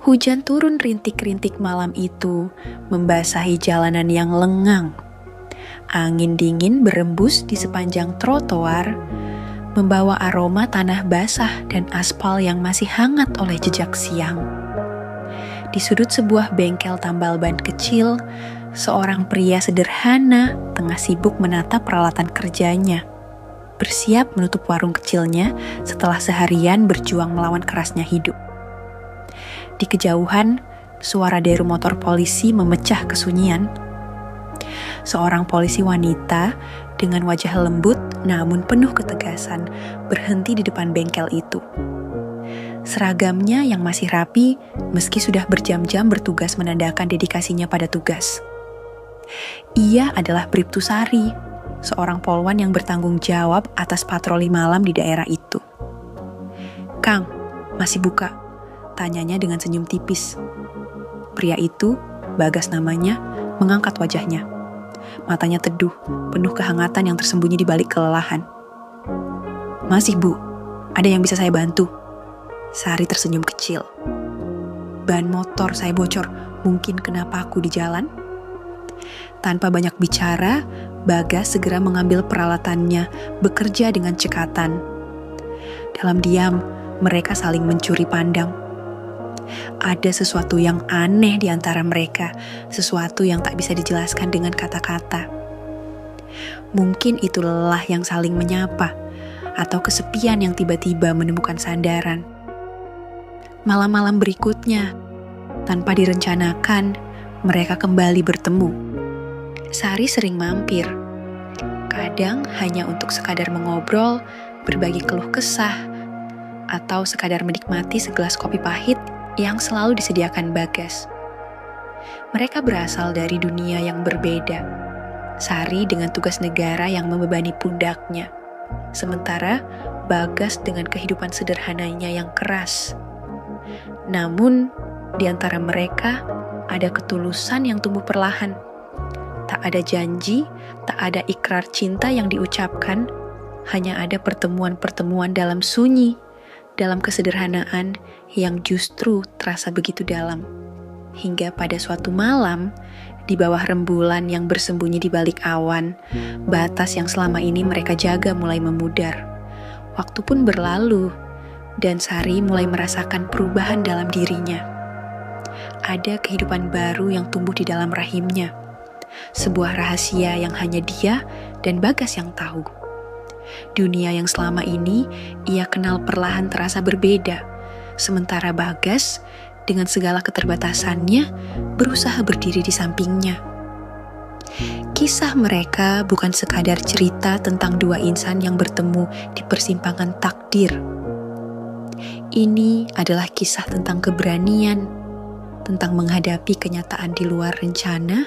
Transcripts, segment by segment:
Hujan turun rintik-rintik malam itu, membasahi jalanan yang lengang. Angin dingin berembus di sepanjang trotoar, membawa aroma tanah basah dan aspal yang masih hangat oleh jejak siang. Di sudut sebuah bengkel tambal ban kecil, seorang pria sederhana tengah sibuk menata peralatan kerjanya, bersiap menutup warung kecilnya setelah seharian berjuang melawan kerasnya hidup. Di kejauhan, suara deru motor polisi memecah kesunyian. Seorang polisi wanita dengan wajah lembut namun penuh ketegasan berhenti di depan bengkel itu. Seragamnya yang masih rapi meski sudah berjam-jam bertugas menandakan dedikasinya pada tugas. Ia adalah Bribtu Sari, seorang polwan yang bertanggung jawab atas patroli malam di daerah itu. "Kang, masih buka?" tanyanya dengan senyum tipis. Pria itu, Bagas namanya, mengangkat wajahnya. Matanya teduh, penuh kehangatan yang tersembunyi di balik kelelahan. "Masih, Bu. Ada yang bisa saya bantu?" Sari tersenyum kecil. "Ban motor saya bocor, mungkin kena paku di jalan?" Tanpa banyak bicara, Bagas segera mengambil peralatannya, bekerja dengan cekatan. Dalam diam, mereka saling mencuri pandang. Ada sesuatu yang aneh di antara mereka, sesuatu yang tak bisa dijelaskan dengan kata-kata. Mungkin itu lelah yang saling menyapa, atau kesepian yang tiba-tiba menemukan sandaran. Malam-malam berikutnya, tanpa direncanakan, mereka kembali bertemu. Sari sering mampir, kadang hanya untuk sekadar mengobrol, berbagi keluh kesah, atau sekadar menikmati segelas kopi pahit yang selalu disediakan Bagas. Mereka berasal dari dunia yang berbeda. Sari dengan tugas negara yang membebani pundaknya, sementara Bagas dengan kehidupan sederhananya yang keras. Namun, di antara mereka ada ketulusan yang tumbuh perlahan. Tak ada janji, tak ada ikrar cinta yang diucapkan, hanya ada pertemuan-pertemuan dalam sunyi, dalam kesederhanaan yang justru terasa begitu dalam. Hingga pada suatu malam, di bawah rembulan yang bersembunyi di balik awan, batas yang selama ini mereka jaga mulai memudar. Waktu pun berlalu, dan Sari mulai merasakan perubahan dalam dirinya. Ada kehidupan baru yang tumbuh di dalam rahimnya. Sebuah rahasia yang hanya dia dan Bagas yang tahu. Dunia yang selama ini ia kenal perlahan terasa berbeda, sementara Bagas dengan segala keterbatasannya berusaha berdiri di sampingnya. Kisah mereka bukan sekadar cerita tentang dua insan yang bertemu di persimpangan takdir. Ini adalah kisah tentang keberanian, tentang menghadapi kenyataan di luar rencana,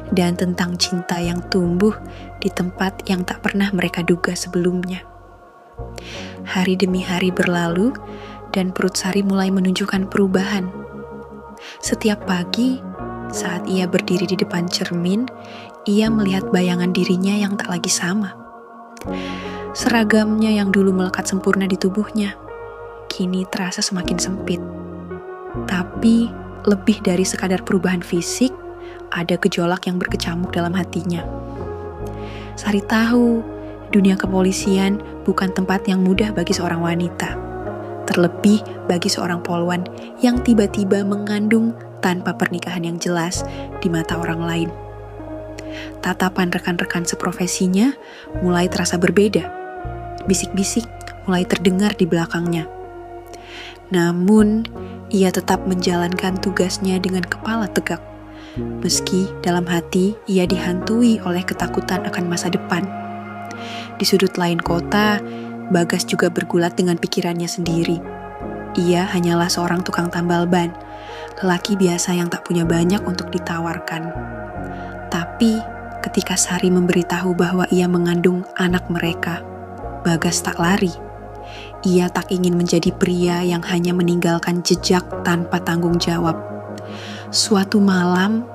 dan tentang cinta yang tumbuh di tempat yang tak pernah mereka duga sebelumnya. Hari demi hari berlalu, dan perut Sari mulai menunjukkan perubahan. Setiap pagi, saat ia berdiri di depan cermin, ia melihat bayangan dirinya yang tak lagi sama. Seragamnya yang dulu melekat sempurna di tubuhnya, kini terasa semakin sempit. Tapi, lebih dari sekadar perubahan fisik, ada gejolak yang berkecamuk dalam hatinya. Sari tahu, dunia kepolisian bukan tempat yang mudah bagi seorang wanita. Terlebih bagi seorang polwan yang tiba-tiba mengandung tanpa pernikahan yang jelas di mata orang lain. Tatapan rekan-rekan seprofesinya mulai terasa berbeda. Bisik-bisik mulai terdengar di belakangnya. Namun, ia tetap menjalankan tugasnya dengan kepala tegak. Meski dalam hati ia dihantui oleh ketakutan akan masa depan. Di sudut lain kota, Bagas juga bergulat dengan pikirannya sendiri. Ia hanyalah seorang tukang tambal ban, lelaki biasa yang tak punya banyak untuk ditawarkan. Tapi, ketika Sari memberitahu bahwa ia mengandung anak mereka, Bagas tak lari. Ia tak ingin menjadi pria yang hanya meninggalkan jejak tanpa tanggung jawab. Suatu malam,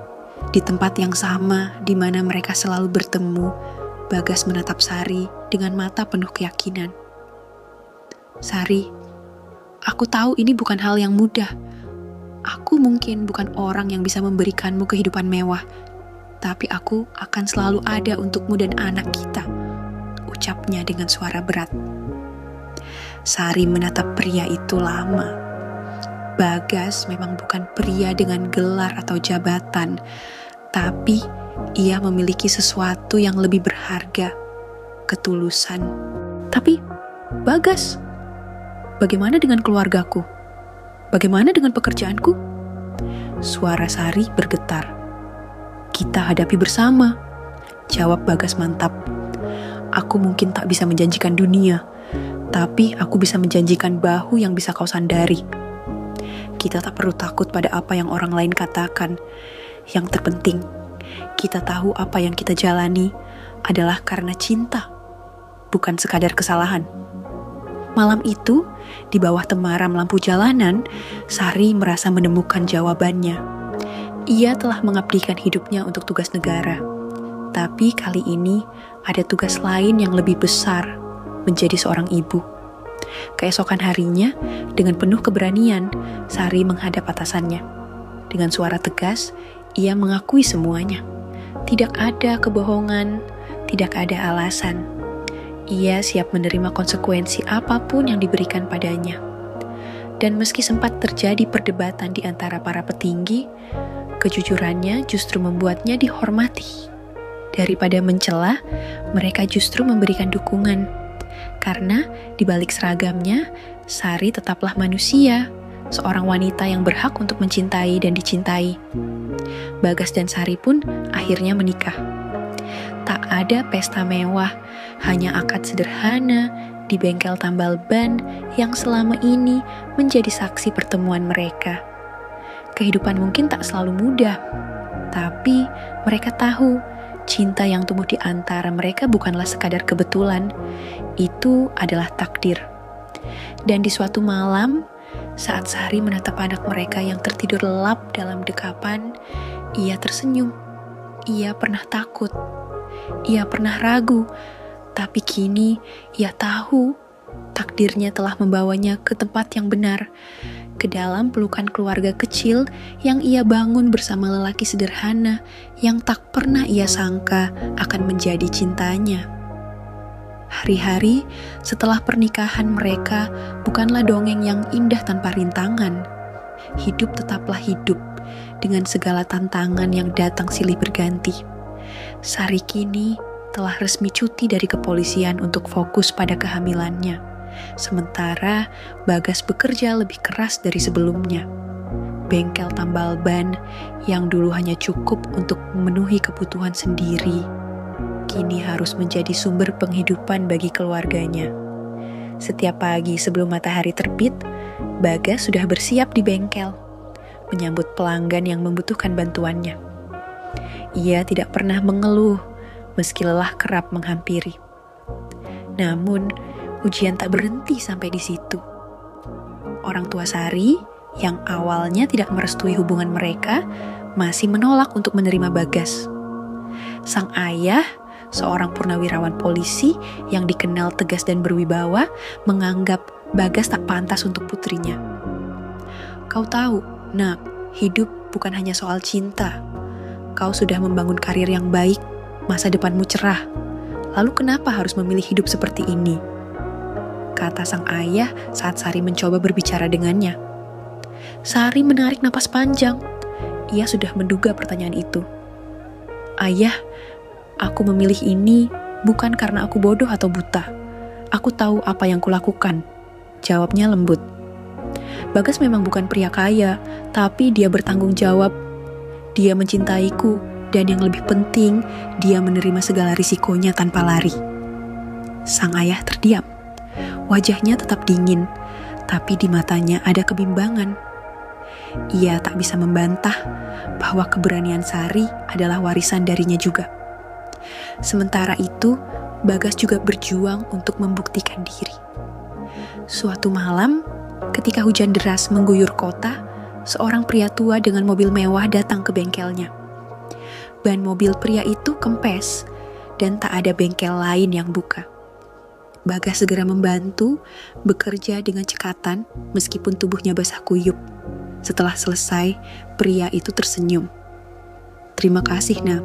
di tempat yang sama di mana mereka selalu bertemu, Bagas menatap Sari dengan mata penuh keyakinan. "Sari, aku tahu ini bukan hal yang mudah. Aku mungkin bukan orang yang bisa memberikanmu kehidupan mewah, tapi aku akan selalu ada untukmu dan anak kita, ucapnya dengan suara berat. Sari menatap pria itu lama. Bagas memang bukan pria dengan gelar atau jabatan, tapi ia memiliki sesuatu yang lebih berharga, ketulusan. Tapi, Bagas, bagaimana dengan keluargaku? Bagaimana dengan pekerjaanku? Suara Sari bergetar. Kita hadapi bersama, jawab Bagas mantap. Aku mungkin tak bisa menjanjikan dunia, tapi aku bisa menjanjikan bahu yang bisa kau sandari. Kita tak perlu takut pada apa yang orang lain katakan. Yang terpenting, kita tahu apa yang kita jalani adalah karena cinta, bukan sekadar kesalahan. Malam itu, di bawah temaram lampu jalanan, Sari merasa menemukan jawabannya. Ia telah mengabdikan hidupnya untuk tugas negara. Tapi kali ini ada tugas lain yang lebih besar, menjadi seorang ibu. Keesokan harinya, dengan penuh keberanian, Sari menghadap atasannya. Dengan suara tegas, ia mengakui semuanya. Tidak ada kebohongan, tidak ada alasan. Ia siap menerima konsekuensi apapun yang diberikan padanya. Dan meski sempat terjadi perdebatan di antara para petinggi, kejujurannya justru membuatnya dihormati. Daripada mencela, mereka justru memberikan dukungan. Karena di balik seragamnya, Sari tetaplah manusia, seorang wanita yang berhak untuk mencintai dan dicintai. Bagas dan Sari pun akhirnya menikah. Tak ada pesta mewah, hanya akad sederhana di bengkel tambal ban yang selama ini menjadi saksi pertemuan mereka. Kehidupan mungkin tak selalu mudah, tapi mereka tahu cinta yang tumbuh di antara mereka bukanlah sekadar kebetulan, itu adalah takdir. Dan di suatu malam, saat Sari menatap anak mereka yang tertidur lelap dalam dekapan, ia tersenyum. Ia pernah takut. Ia pernah ragu, tapi kini ia tahu takdirnya telah membawanya ke tempat yang benar, ke dalam pelukan keluarga kecil yang ia bangun bersama lelaki sederhana yang tak pernah ia sangka akan menjadi cintanya. Hari-hari setelah pernikahan mereka bukanlah dongeng yang indah tanpa rintangan. Hidup tetaplah hidup dengan segala tantangan yang datang silih berganti. Sari kini telah resmi cuti dari kepolisian untuk fokus pada kehamilannya. Sementara Bagas bekerja lebih keras dari sebelumnya. Bengkel tambal ban yang dulu hanya cukup untuk memenuhi kebutuhan sendiri, kini harus menjadi sumber penghidupan bagi keluarganya. Setiap pagi sebelum matahari terbit, Bagas sudah bersiap di bengkel, menyambut pelanggan yang membutuhkan bantuannya. Ia tidak pernah mengeluh, meski lelah kerap menghampiri. Namun, ujian tak berhenti sampai di situ. Orang tua Sari, yang awalnya tidak merestui hubungan mereka, masih menolak untuk menerima Bagas. Sang ayah, seorang purnawirawan polisi yang dikenal tegas dan berwibawa, menganggap Bagas tak pantas untuk putrinya. Kau tahu, Nak, hidup bukan hanya soal cinta. Kau sudah membangun karir yang baik, masa depanmu cerah. Lalu kenapa harus memilih hidup seperti ini? Kata sang ayah saat Sari mencoba berbicara dengannya. Sari menarik napas panjang. Ia sudah menduga pertanyaan itu. Ayah, aku memilih ini bukan karena aku bodoh atau buta. Aku tahu apa yang kulakukan, jawabnya lembut. Bagas memang bukan pria kaya, tapi dia bertanggung jawab. Dia mencintaiku, dan yang lebih penting, dia menerima segala risikonya tanpa lari. Sang ayah terdiam. Wajahnya tetap dingin, tapi di matanya ada kebimbangan. Ia tak bisa membantah bahwa keberanian Sari adalah warisan darinya juga. Sementara itu, Bagas juga berjuang untuk membuktikan diri. Suatu malam, ketika hujan deras mengguyur kota, seorang pria tua dengan mobil mewah datang ke bengkelnya. Ban mobil pria itu kempes, dan tak ada bengkel lain yang buka. Bagas segera membantu, bekerja dengan cekatan meskipun tubuhnya basah kuyup. Setelah selesai, pria itu tersenyum. "Terima kasih, Nak.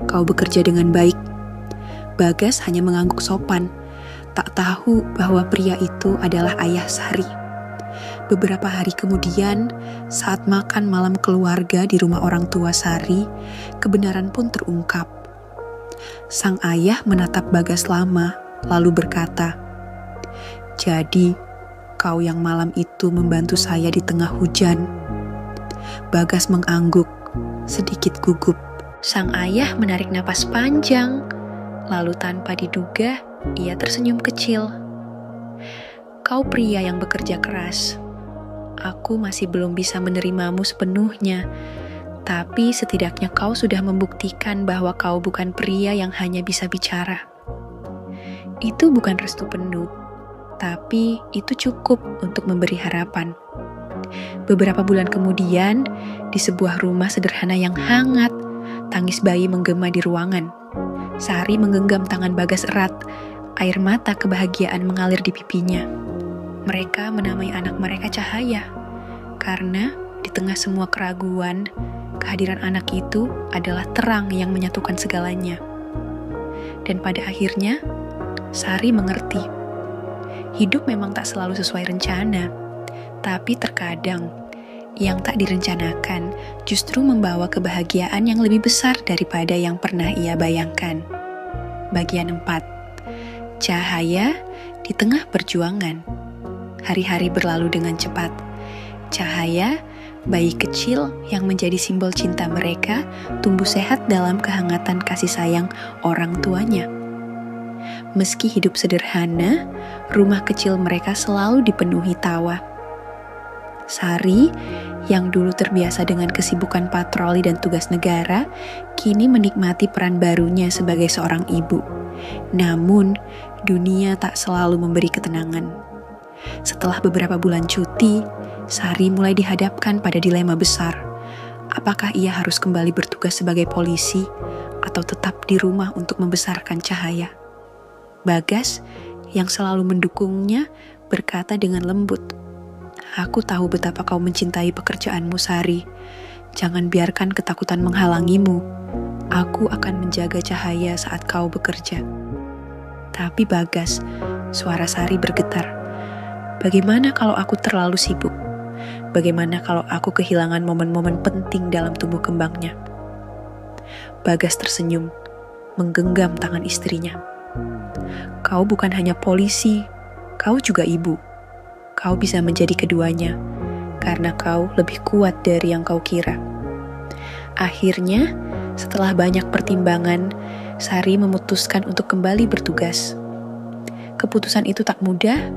Kau bekerja dengan baik." Bagas hanya mengangguk sopan, tak tahu bahwa pria itu adalah ayah Sari. Beberapa hari kemudian, saat makan malam keluarga di rumah orang tua Sari, kebenaran pun terungkap. Sang ayah menatap Bagas lama, lalu berkata, "Jadi, kau yang malam itu membantu saya di tengah hujan." Bagas mengangguk, sedikit gugup. Sang ayah menarik napas panjang, lalu tanpa diduga, ia tersenyum kecil. "Kau pria yang bekerja keras. Aku masih belum bisa menerimamu sepenuhnya, tapi setidaknya kau sudah membuktikan bahwa kau bukan pria yang hanya bisa bicara. Itu bukan restu penuh, tapi itu cukup untuk memberi harapan." Beberapa bulan kemudian, di sebuah rumah sederhana yang hangat, tangis bayi menggema di ruangan. Sari menggenggam tangan Bagas erat, air mata kebahagiaan mengalir di pipinya. Mereka menamai anak mereka Cahaya, karena di tengah semua keraguan, kehadiran anak itu adalah terang yang menyatukan segalanya. Dan pada akhirnya, Sari mengerti. Hidup memang tak selalu sesuai rencana, tapi terkadang yang tak direncanakan justru membawa kebahagiaan yang lebih besar daripada yang pernah ia bayangkan. Bagian 4. Cahaya di tengah perjuangan. Hari-hari berlalu dengan cepat. Cahaya, bayi kecil yang menjadi simbol cinta mereka, tumbuh sehat dalam kehangatan kasih sayang orang tuanya. Meski hidup sederhana, rumah kecil mereka selalu dipenuhi tawa. Sari, yang dulu terbiasa dengan kesibukan patroli dan tugas negara, kini menikmati peran barunya sebagai seorang ibu. Namun, dunia tak selalu memberi ketenangan. Setelah beberapa bulan cuti, Sari mulai dihadapkan pada dilema besar. Apakah ia harus kembali bertugas sebagai polisi atau tetap di rumah untuk membesarkan Cahaya? Bagas, yang selalu mendukungnya, berkata dengan lembut, "Aku tahu betapa kau mencintai pekerjaanmu, Sari. Jangan biarkan ketakutan menghalangimu. Aku akan menjaga Cahaya saat kau bekerja." Tapi Bagas, suara Sari bergetar. "Bagaimana kalau aku terlalu sibuk? Bagaimana kalau aku kehilangan momen-momen penting dalam tumbuh kembangnya?" Bagas tersenyum, menggenggam tangan istrinya. "Kau bukan hanya polisi, kau juga ibu. Kau bisa menjadi keduanya, karena kau lebih kuat dari yang kau kira." Akhirnya, setelah banyak pertimbangan, Sari memutuskan untuk kembali bertugas. Keputusan itu tak mudah,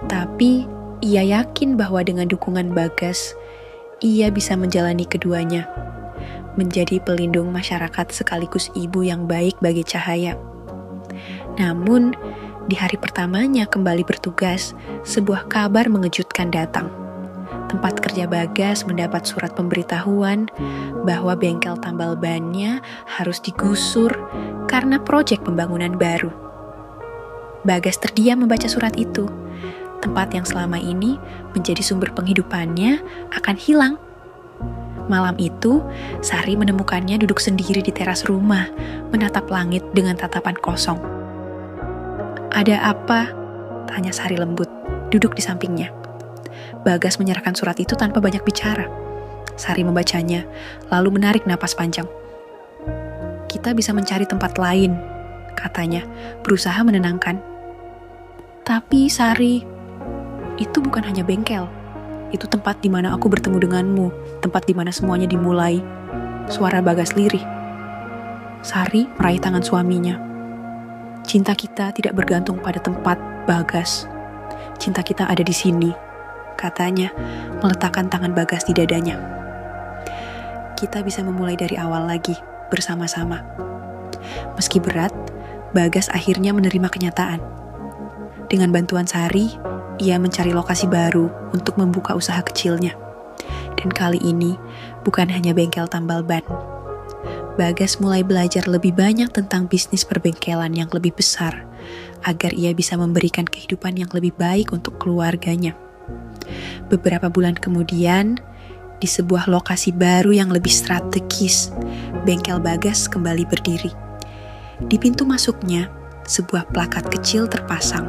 tapi ia yakin bahwa dengan dukungan Bagas, ia bisa menjalani keduanya, menjadi pelindung masyarakat sekaligus ibu yang baik bagi Cahaya. Namun, di hari pertamanya kembali bertugas, sebuah kabar mengejutkan datang. Tempat kerja Bagas mendapat surat pemberitahuan bahwa bengkel tambal bannya harus digusur karena proyek pembangunan baru. Bagas terdiam membaca surat itu. Tempat yang selama ini menjadi sumber penghidupannya akan hilang. Malam itu, Sari menemukannya duduk sendiri di teras rumah, menatap langit dengan tatapan kosong. "Ada apa?" tanya Sari lembut, duduk di sampingnya. Bagas menyerahkan surat itu tanpa banyak bicara. Sari membacanya, lalu menarik napas panjang. "Kita bisa mencari tempat lain," katanya, berusaha menenangkan. "Tapi Sari, itu bukan hanya bengkel. Itu tempat di mana aku bertemu denganmu, tempat di mana semuanya dimulai." Suara Bagas lirih. Sari meraih tangan suaminya. "Cinta kita tidak bergantung pada tempat, Bagas. Cinta kita ada di sini," katanya, meletakkan tangan Bagas di dadanya. "Kita bisa memulai dari awal lagi, bersama-sama." Meski berat, Bagas akhirnya menerima kenyataan. Dengan bantuan Sari, ia mencari lokasi baru untuk membuka usaha kecilnya. Dan kali ini, bukan hanya bengkel tambal ban. Bagas mulai belajar lebih banyak tentang bisnis perbengkelan yang lebih besar, agar ia bisa memberikan kehidupan yang lebih baik untuk keluarganya. Beberapa bulan kemudian, Di sebuah lokasi baru yang lebih strategis, bengkel Bagas kembali berdiri. Di pintu masuknya, sebuah plakat kecil terpasang.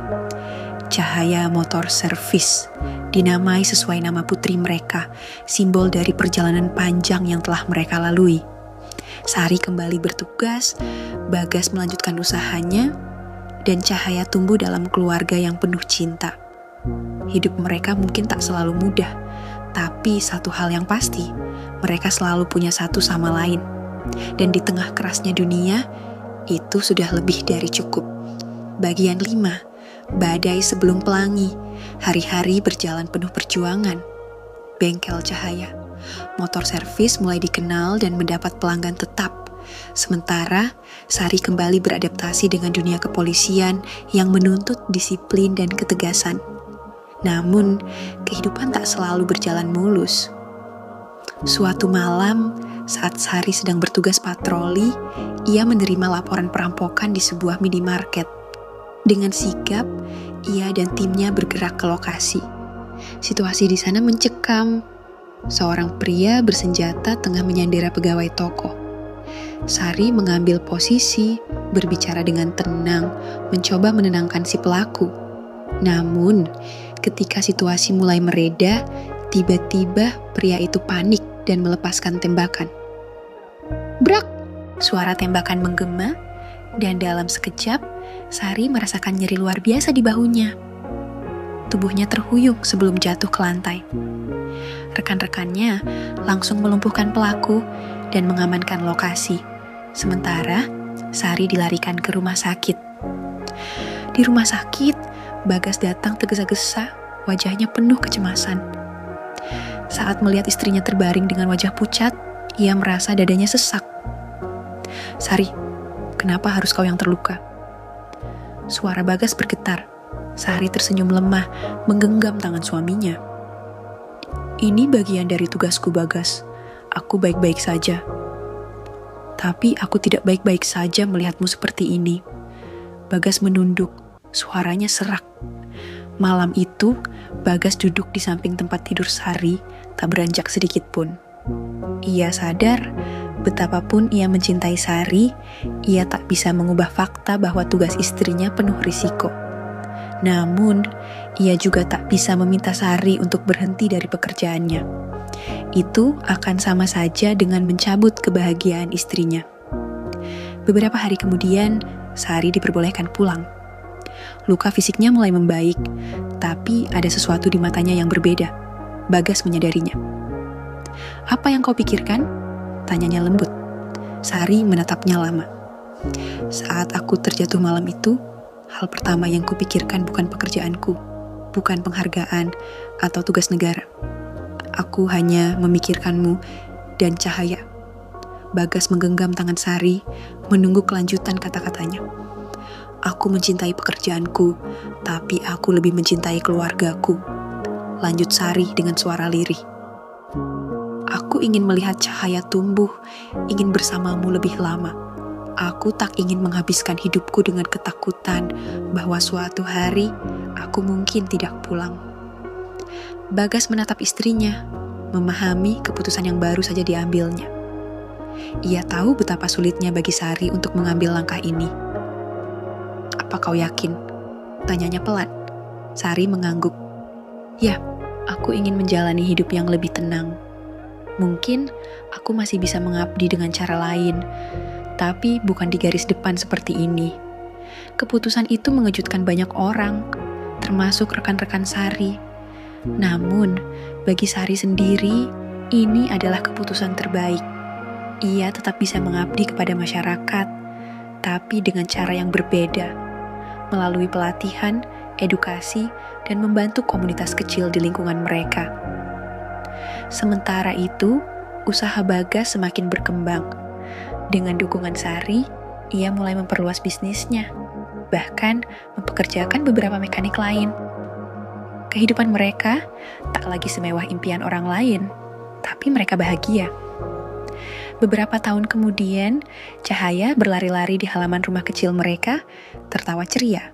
Cahaya Motor Service, dinamai sesuai nama putri mereka, simbol dari perjalanan panjang yang telah mereka lalui. Sari kembali bertugas, Bagas melanjutkan usahanya, dan Cahaya tumbuh dalam keluarga yang penuh cinta. Hidup mereka mungkin tak selalu mudah, tapi satu hal yang pasti, mereka selalu punya satu sama lain. Dan di tengah kerasnya dunia, itu sudah lebih dari cukup. Bagian 5, badai sebelum pelangi, hari-hari berjalan penuh perjuangan. Bengkel Cahaya, motor servis mulai dikenal dan mendapat pelanggan tetap. Sementara, Sari kembali beradaptasi dengan dunia kepolisian yang menuntut disiplin dan ketegasan. Namun, kehidupan tak selalu berjalan mulus. Suatu malam, saat Sari sedang bertugas patroli, ia menerima laporan perampokan di sebuah minimarket. Dengan sigap, ia dan timnya bergerak ke lokasi. Situasi di sana mencekam. Seorang pria bersenjata tengah menyandera pegawai toko. Sari mengambil posisi, berbicara dengan tenang, mencoba menenangkan si pelaku. Namun, ketika situasi mulai mereda, tiba-tiba pria itu panik dan melepaskan tembakan. Brak! Suara tembakan menggema, dan dalam sekejap, Sari merasakan nyeri luar biasa di bahunya. Tubuhnya terhuyung sebelum jatuh ke lantai. Rekan-rekannya langsung melumpuhkan pelaku dan mengamankan lokasi. Sementara, Sari dilarikan ke rumah sakit. Di rumah sakit, Bagas datang tergesa-gesa, wajahnya penuh kecemasan. Saat melihat istrinya terbaring dengan wajah pucat, ia merasa dadanya sesak. Sari, kenapa harus kau yang terluka? Suara Bagas bergetar. Sari tersenyum lemah, menggenggam tangan suaminya. Ini bagian dari tugasku, Bagas. Aku baik-baik saja. Tapi aku tidak baik-baik saja melihatmu seperti ini. Bagas menunduk. Suaranya serak. Malam itu, Bagas duduk di samping tempat tidur Sari, tak beranjak sedikit pun. Ia sadar, betapapun ia mencintai Sari, ia tak bisa mengubah fakta bahwa tugas istrinya penuh risiko. Namun, ia juga tak bisa meminta Sari untuk berhenti dari pekerjaannya. Itu akan sama saja dengan mencabut kebahagiaan istrinya. Beberapa hari kemudian, Sari diperbolehkan pulang. Luka fisiknya mulai membaik, tapi ada sesuatu di matanya yang berbeda. Bagas menyadarinya. Apa yang kau pikirkan? Tanyanya lembut. Sari menatapnya lama. Saat aku terjatuh malam itu, hal pertama yang kupikirkan bukan pekerjaanku, bukan penghargaan atau tugas negara. Aku hanya memikirkanmu dan Cahaya. Bagas menggenggam tangan Sari, menunggu kelanjutan kata-katanya. Aku mencintai pekerjaanku, tapi aku lebih mencintai keluargaku. Lanjut Sari dengan suara lirih. Aku ingin melihat Cahaya tumbuh, ingin bersamamu lebih lama. Aku tak ingin menghabiskan hidupku dengan ketakutan bahwa suatu hari aku mungkin tidak pulang. Bagas menatap istrinya, memahami keputusan yang baru saja diambilnya. Ia tahu betapa sulitnya bagi Sari untuk mengambil langkah ini. Apa kau yakin? Tanyanya pelan. Sari mengangguk. Ya, aku ingin menjalani hidup yang lebih tenang. Mungkin aku masih bisa mengabdi dengan cara lain, tapi bukan di garis depan seperti ini. Keputusan itu mengejutkan banyak orang, termasuk rekan-rekan Sari. Namun, bagi Sari sendiri, ini adalah keputusan terbaik. Ia tetap bisa mengabdi kepada masyarakat, tapi dengan cara yang berbeda. Melalui pelatihan, edukasi, dan membantu komunitas kecil di lingkungan mereka. Sementara itu, usaha Bagas semakin berkembang. Dengan dukungan Sari, ia mulai memperluas bisnisnya, bahkan mempekerjakan beberapa mekanik lain. Kehidupan mereka tak lagi semewah impian orang lain, tapi mereka bahagia. Beberapa tahun kemudian, Cahaya berlari-lari di halaman rumah kecil mereka, tertawa ceria.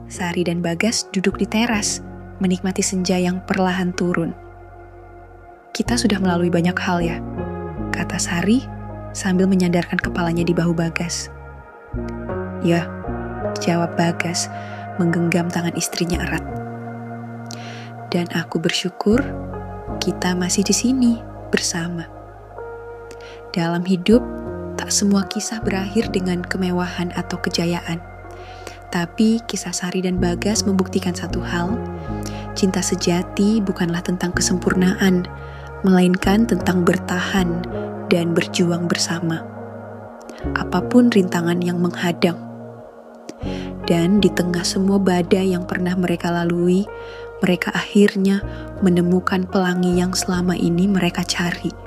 Sari dan Bagas duduk di teras, menikmati senja yang perlahan turun. kita sudah melalui banyak hal ya, kata Sari sambil menyandarkan kepalanya di bahu Bagas. Ya, jawab Bagas menggenggam tangan istrinya erat. Dan aku bersyukur kita masih di sini bersama. Dalam hidup, tak semua kisah berakhir dengan kemewahan atau kejayaan. Tapi kisah Sari dan Bagas membuktikan satu hal, cinta sejati bukanlah tentang kesempurnaan, melainkan tentang bertahan dan berjuang bersama. Apapun rintangan yang menghadang. Dan di tengah semua badai yang pernah mereka lalui, mereka akhirnya menemukan pelangi yang selama ini mereka cari.